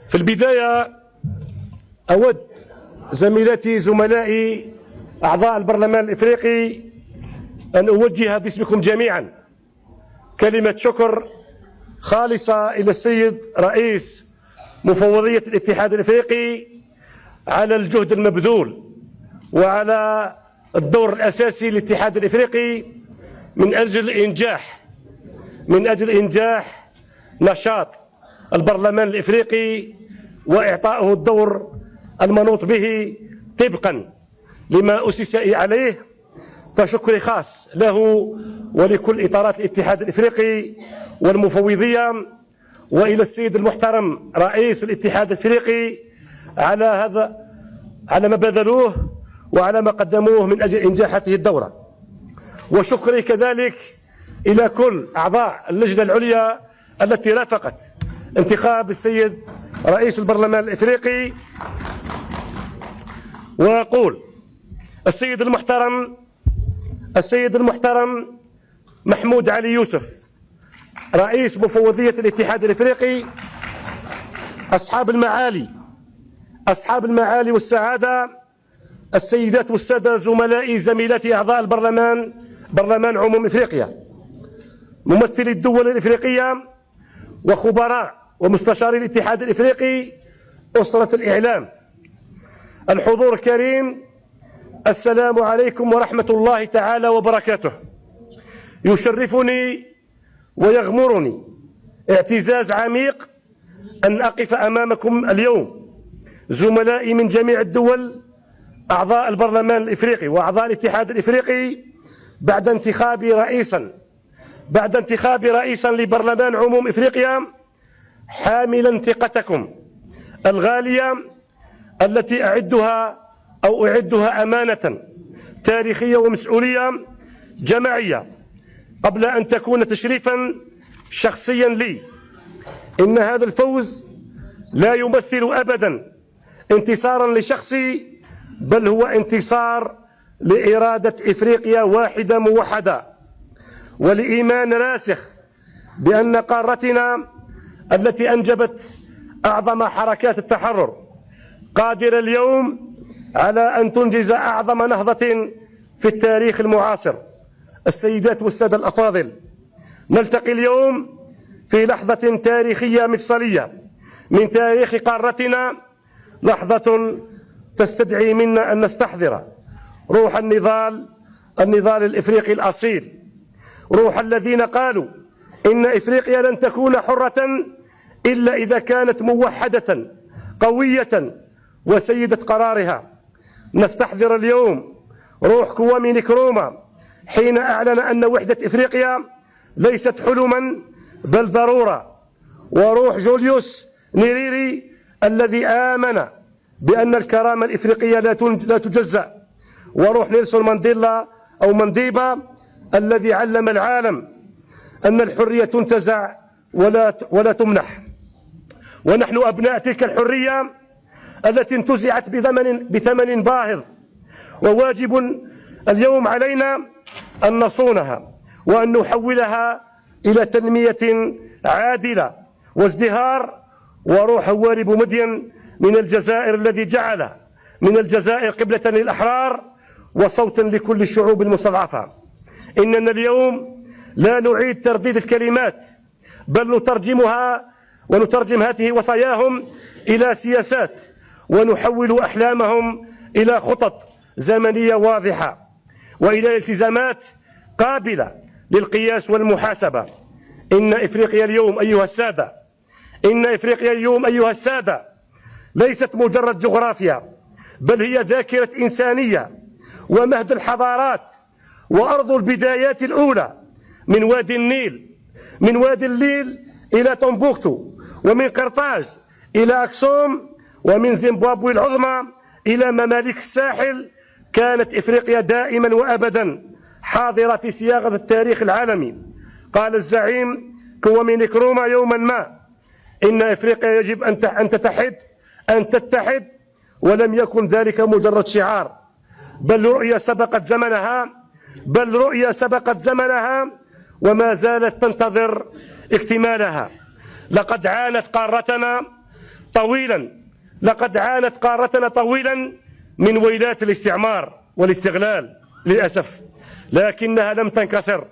في البداية أود زميلاتي زملائي أعضاء البرلمان الإفريقي أن أوجه باسمكم جميعا كلمة شكر خالصة إلى السيد رئيس مفوضية الاتحاد الإفريقي على الجهد المبذول وعلى الدور الأساسي للاتحاد الإفريقي من أجل إنجاح نشاط البرلمان الإفريقي وإعطائه الدور المنوط به طبقا لما أسس عليه. فشكري خاص له ولكل إطارات الاتحاد الإفريقي والمفوضية وإلى السيد المحترم رئيس الاتحاد الإفريقي على ما بذلوه وعلى ما قدموه من أجل إنجاح هذه الدورة. وشكري كذلك إلى كل أعضاء اللجنة العليا التي رافقت انتخاب السيد رئيس البرلمان الإفريقي. وأقول السيد المحترم محمود علي يوسف رئيس مفوضية الاتحاد الإفريقي، أصحاب المعالي والسعادة، السيدات والسادة زملائي زميلاتي أعضاء البرلمان، برلمان عموم إفريقيا، ممثلي الدول الإفريقية وخبراء ومستشاري الاتحاد الإفريقي، أسرة الإعلام، الحضور الكريم، السلام عليكم ورحمة الله تعالى وبركاته. يشرفني ويغمرني اعتزاز عميق أن أقف أمامكم اليوم زملائي من جميع الدول أعضاء البرلمان الإفريقي وأعضاء الاتحاد الإفريقي بعد انتخاب رئيسا لبرلمان عموم إفريقيا، حاملا ثقتكم الغالية التي أعدها أمانة تاريخية ومسؤولية جماعية قبل أن تكون تشريفا شخصيا لي. إن هذا الفوز لا يمثل أبدا انتصارا لشخصي، بل هو انتصار لإرادة إفريقيا واحدة موحدة، ولإيمان راسخ بأن قارتنا التي أنجبت أعظم حركات التحرر قادرة اليوم على أن تنجز أعظم نهضة في التاريخ المعاصر. السيدات والسادة الأفاضل، نلتقي اليوم في لحظة تاريخية مفصلية من تاريخ قارتنا، لحظة تستدعي منا أن نستحضر روح النضال الإفريقي الأصيل، روح الذين قالوا إن إفريقيا لن تكون حرة إلا إذا كانت موحدة قوية وسيدة قرارها. نستحضر اليوم روح كوامي نكروما حين أعلن أن وحدة إفريقيا ليست حلما بل ضرورة، وروح جوليوس نيريري الذي آمن بأن الكرامة الإفريقية لا تجزأ، وروح نيلسون مانديلا أو مانديبا الذي علم العالم أن الحرية تنتزع ولا تمنح. ونحن أبناء تلك الحرية التي انتزعت بثمن باهظ، وواجب اليوم علينا أن نصونها وأن نحولها إلى تنمية عادلة وازدهار. وروح هوارب مدين من الجزائر الذي جعل من الجزائر قبلة للأحرار وصوتا لكل الشعوب المستضعفة. إننا اليوم لا نعيد ترديد الكلمات، بل ونترجم هذه وصاياهم إلى سياسات، ونحول أحلامهم إلى خطط زمنية واضحة وإلى التزامات قابلة للقياس والمحاسبة. إن إفريقيا اليوم أيها السادة ليست مجرد جغرافيا، بل هي ذاكرة إنسانية ومهد الحضارات وأرض البدايات الأولى، من وادي النيل إلى تومبوكتو، ومن قرطاج إلى أكسوم، ومن زيمبابوي العظمى إلى ممالك الساحل. كانت إفريقيا دائما وأبدا حاضرة في صياغة التاريخ العالمي. قال الزعيم كوامي نكروما يوما ما إن إفريقيا يجب أن تتحد، ولم يكن ذلك مجرد شعار، بل رؤية سبقت زمنها وما زالت تنتظر اكتمالها. لقد عانت قارتنا طويلا، لقد عانت قارتنا طويلا من ويلات الاستعمار والاستغلال للأسف، لكنها لم تنكسر،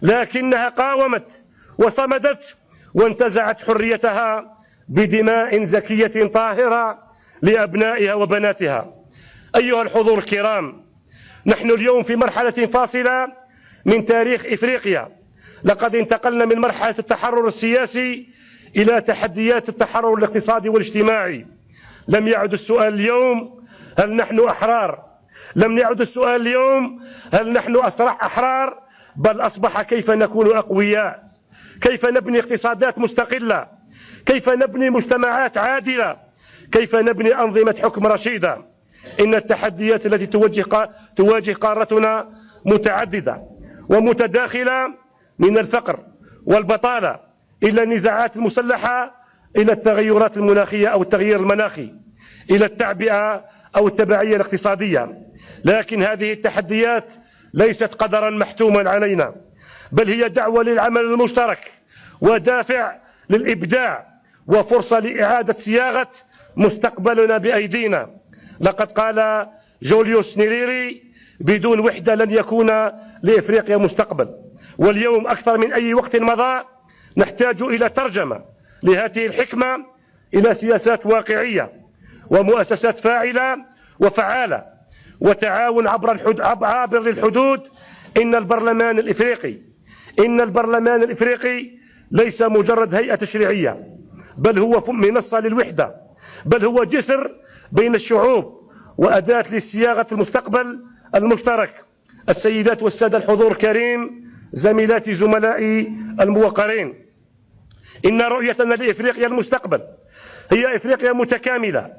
لكنها قاومت وصمدت وانتزعت حريتها بدماء زكية طاهرة لأبنائها وبناتها. أيها الحضور الكرام، نحن اليوم في مرحلة فاصلة من تاريخ إفريقيا. لقد انتقلنا من مرحلة التحرر السياسي إلى تحديات التحرر الاقتصادي والاجتماعي. لم يعد السؤال اليوم هل نحن أحرار، لم يعد السؤال اليوم هل نحن أحرار، بل أصبح كيف نكون أقوياء، كيف نبني اقتصادات مستقلة، كيف نبني مجتمعات عادلة، كيف نبني أنظمة حكم رشيدة. إن التحديات التي تواجه قارتنا متعددة ومتداخلة، من الفقر والبطالة إلى النزاعات المسلحة، إلى التغيرات المناخية أو التغيير المناخي، إلى التعبئة أو التبعية الاقتصادية. لكن هذه التحديات ليست قدرا محتوما علينا، بل هي دعوة للعمل المشترك ودافع للإبداع وفرصة لإعادة صياغة مستقبلنا بأيدينا. لقد قال جوليوس نيريري: بدون وحدة لن يكون لإفريقيا مستقبل. واليوم أكثر من أي وقت مضى نحتاج إلى ترجمة لهذه الحكمة إلى سياسات واقعية ومؤسسات فاعلة وفعالة وتعاون عابر للحدود. إن البرلمان الإفريقي ليس مجرد هيئة تشريعية، بل هو منصة للوحدة، بل هو جسر بين الشعوب وأداة لصياغة المستقبل المشترك. السيدات والسادة الحضور الكريم، زميلاتي زملائي الموقرين، إن رؤيتنا لإفريقيا المستقبل هي إفريقيا متكاملة،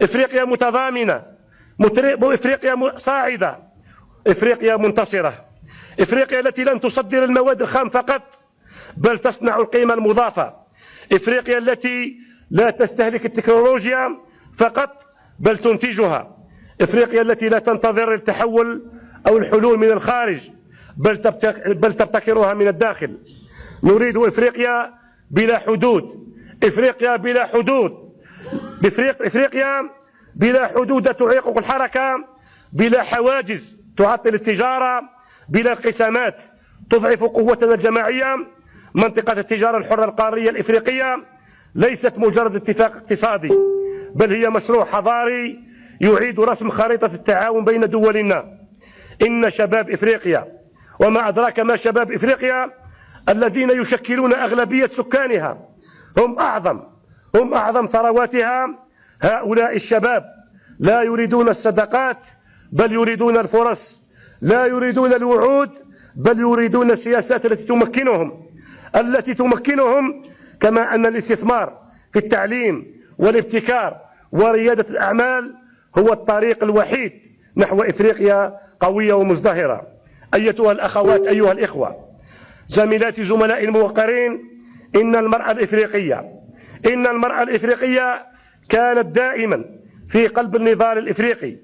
إفريقيا متضامنة، إفريقيا صاعدة، إفريقيا منتصرة، إفريقيا التي لن تصدر المواد الخام فقط بل تصنع القيمة المضافة، إفريقيا التي لا تستهلك التكنولوجيا فقط بل تنتجها، إفريقيا التي لا تنتظر التحول أو الحلول من الخارج بل تبتكرها من الداخل. نريد إفريقيا بلا حدود، إفريقيا بلا حدود، إفريقيا بلا حدود تعيق الحركة، بلا حواجز تعطل التجارة، بلا انقسامات تضعف قوتنا الجماعية. منطقة التجارة الحرة القارية الإفريقية ليست مجرد اتفاق اقتصادي، بل هي مشروع حضاري يعيد رسم خريطة التعاون بين دولنا. إن شباب إفريقيا، وما أدراك ما شباب إفريقيا، الذين يشكلون أغلبية سكانها، هم أعظم ثرواتها. هؤلاء الشباب لا يريدون الصداقات بل يريدون الفرص، لا يريدون الوعود بل يريدون السياسات التي تمكنهم كما أن الاستثمار في التعليم والابتكار وريادة الأعمال هو الطريق الوحيد نحو إفريقيا قوية ومزدهرة. أيتها الأخوات، أيها الإخوة، زميلاتي زملائي الموقرين، إن المرأة الإفريقية كانت دائما في قلب النضال الإفريقي،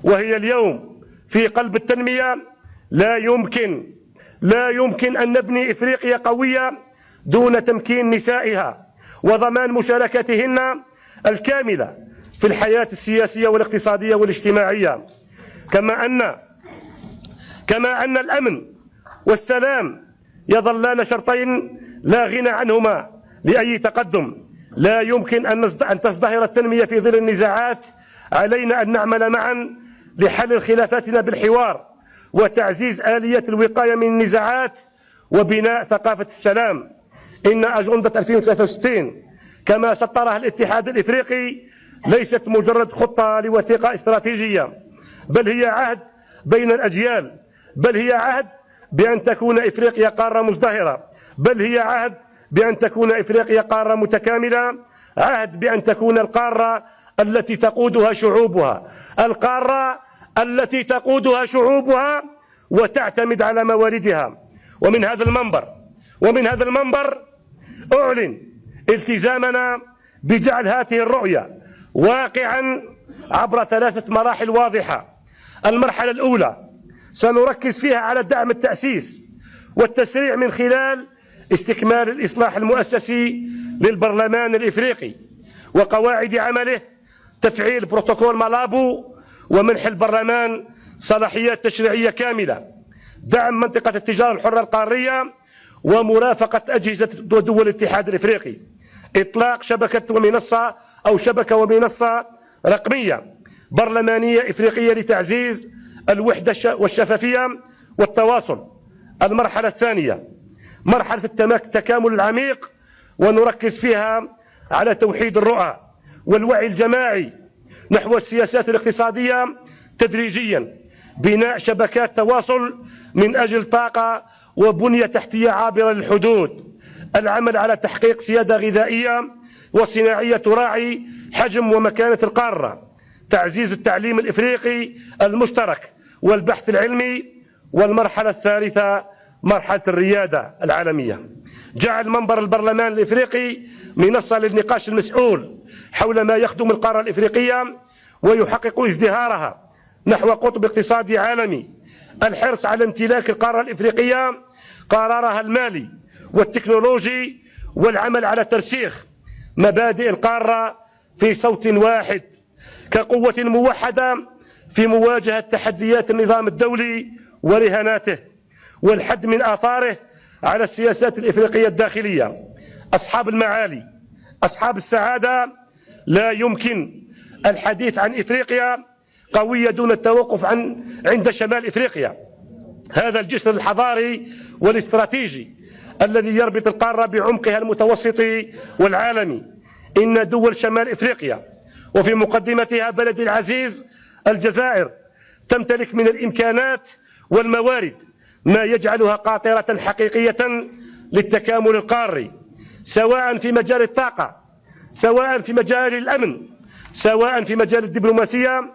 وهي اليوم في قلب التنمية. لا يمكن أن نبني إفريقيا قوية دون تمكين نسائها وضمان مشاركتهن الكاملة في الحياة السياسية والاقتصادية والاجتماعية. كما أن الأمن والسلام يظلان شرطين لا غنى عنهما لأي تقدم. لا يمكن أن تزدهر التنمية في ظل النزاعات. علينا أن نعمل معا لحل خلافاتنا بالحوار وتعزيز آلية الوقاية من النزاعات وبناء ثقافة السلام. إن أجندة 2063 كما سطرها الاتحاد الإفريقي ليست مجرد خطة لوثيقة استراتيجية، بل هي عهد بين الأجيال، بل هي عهد بأن تكون إفريقيا قارة مزدهرة، بل هي عهد بأن تكون إفريقيا قارة متكاملة، عهد بأن تكون القارة التي تقودها شعوبها وتعتمد على مواردها. ومن هذا المنبر أعلن التزامنا بجعل هذه الرؤية واقعا عبر 3 مراحل واضحة. المرحلة الأولى سنركز فيها على دعم التأسيس والتسريع من خلال استكمال الإصلاح المؤسسي للبرلمان الإفريقي وقواعد عمله، تفعيل بروتوكول مالابو، ومنح البرلمان صلاحيات تشريعية كاملة، دعم منطقة التجارة الحرة القارية ومرافقة أجهزة ودول الاتحاد الإفريقي، إطلاق شبكة ومنصة رقمية برلمانية إفريقية لتعزيز الوحدة والشفافية والتواصل. المرحلة الثانية مرحلة التكامل العميق، ونركز فيها على توحيد الرؤى والوعي الجماعي نحو السياسات الاقتصادية تدريجيا، بناء شبكات تواصل من أجل طاقة وبنية تحتية عابرة للحدود، العمل على تحقيق سيادة غذائية وصناعية تراعي حجم ومكانة القارة، تعزيز التعليم الإفريقي المشترك والبحث العلمي. والمرحلة الثالثة مرحلة الريادة العالمية، جعل منبر البرلمان الإفريقي منصة للنقاش المسؤول حول ما يخدم القارة الإفريقية ويحقق ازدهارها نحو قطب اقتصادي عالمي، الحرص على امتلاك القارة الإفريقية قرارها المالي والتكنولوجي، والعمل على ترسيخ مبادئ القارة في صوت واحد كقوة موحدة في مواجهة تحديات النظام الدولي ورهاناته، والحد من آثاره على السياسات الإفريقية الداخلية. أصحاب المعالي، أصحاب السعادة، لا يمكن الحديث عن إفريقيا قوية دون التوقف عند شمال إفريقيا، هذا الجسر الحضاري والاستراتيجي الذي يربط القارة بعمقها المتوسط والعالمي. إن دول شمال إفريقيا وفي مقدمتها بلدي العزيز الجزائر تمتلك من الإمكانات والموارد ما يجعلها قاطرة حقيقية للتكامل القاري، سواء في مجال الطاقة، سواء في مجال الأمن، سواء في مجال الدبلوماسية